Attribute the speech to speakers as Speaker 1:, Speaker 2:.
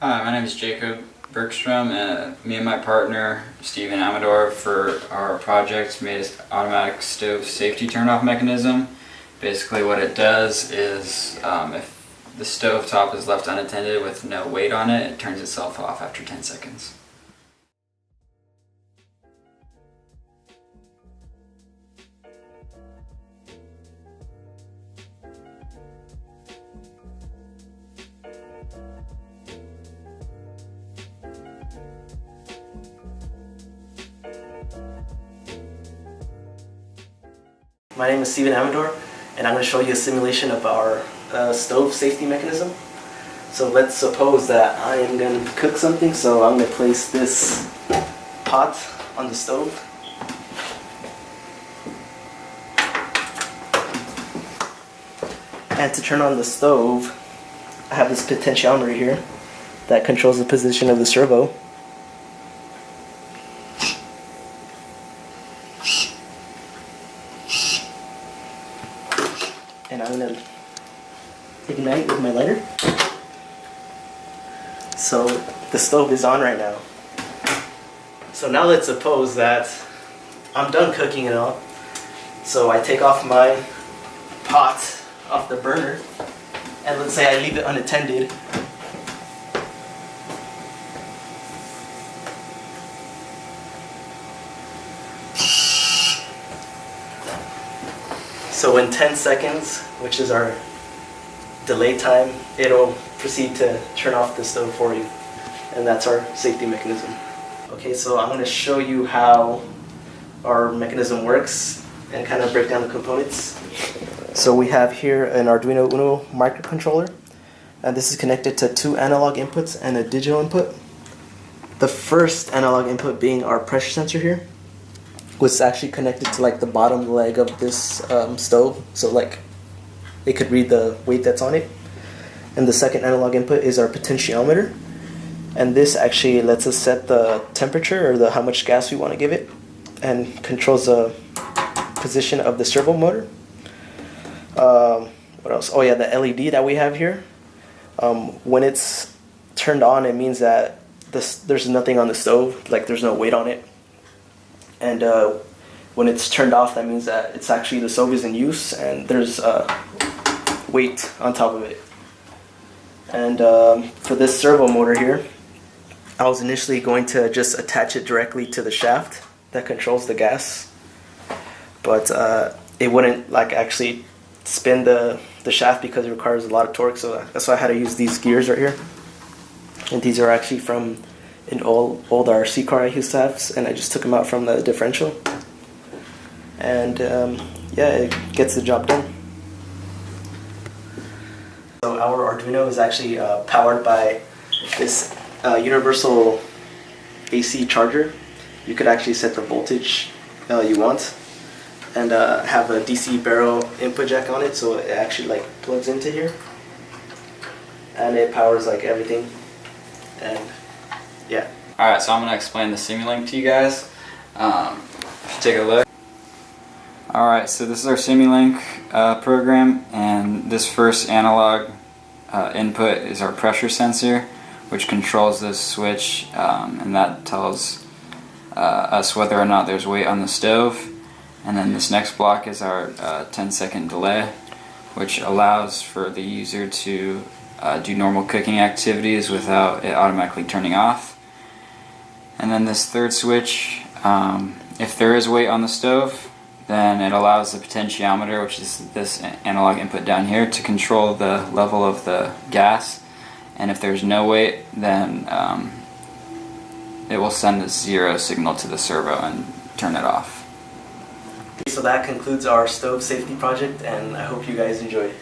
Speaker 1: Hi, my name is Jacob Bergstrom, and me and my partner, Steven Amador, for our project made an automatic stove safety turn-off mechanism. Basically what it does is if the stove top is left unattended with no weight on it, it turns itself off after 10 seconds.
Speaker 2: My name is Steven Amador, and I'm going to show you a simulation of our stove safety mechanism. So let's suppose that I am going to cook something, so I'm going to place this pot on the stove. And to turn on the stove, I have this potentiometer here that controls the position of the servo. And I'm going to ignite with my lighter. So the stove is on right now. So now let's suppose that I'm done cooking and all. So I take off my pot off the burner, and let's say I leave it unattended. So in 10 seconds, which is our delay time, it'll proceed to turn off the stove for you. And that's our safety mechanism. Okay, so I'm going to show you how our mechanism works and kind of break down the components. So we have here an Arduino Uno microcontroller, and this is connected to 2 analog inputs and a digital input. The first analog input being our pressure sensor here, was actually connected to like the bottom leg of this stove, so like it could read the weight that's on it. And the second analog input is our potentiometer, and this actually lets us set the temperature or how much gas we want to give it, and controls the position of the servo motor. What else? Oh yeah, the LED that we have here. When it's turned on, it means that there's nothing on the stove, like there's no weight on it. And when it's turned off, that means that it's actually the stove is in use and there's weight on top of it. And for this servo motor here, I was initially going to just attach it directly to the shaft that controls the gas, but it wouldn't like actually spin the shaft because it requires a lot of torque, so that's why I had to use these gears right here. And these are actually from an old RC car I used to have, and I just took them out from the differential. And yeah, it gets the job done. So our Arduino is actually powered by this universal AC charger. You could actually set the voltage you want, and have a DC barrel input jack on it, so it actually like plugs into here, and it powers like everything. And yeah.
Speaker 1: Alright, so I'm going to explain the Simulink to you guys. If you take a look. Alright, so this is our Simulink program, and this first analog input is our pressure sensor, which controls this switch, and that tells us whether or not there's weight on the stove. And then this next block is our 10-second delay, which allows for the user to do normal cooking activities without it automatically turning off. And then this third switch, if there is weight on the stove, then it allows the potentiometer, which is this analog input down here, to control the level of the gas. And if there's no weight, then it will send a 0 signal to the servo and turn it off.
Speaker 2: So that concludes our stove safety project, and I hope you guys enjoyed.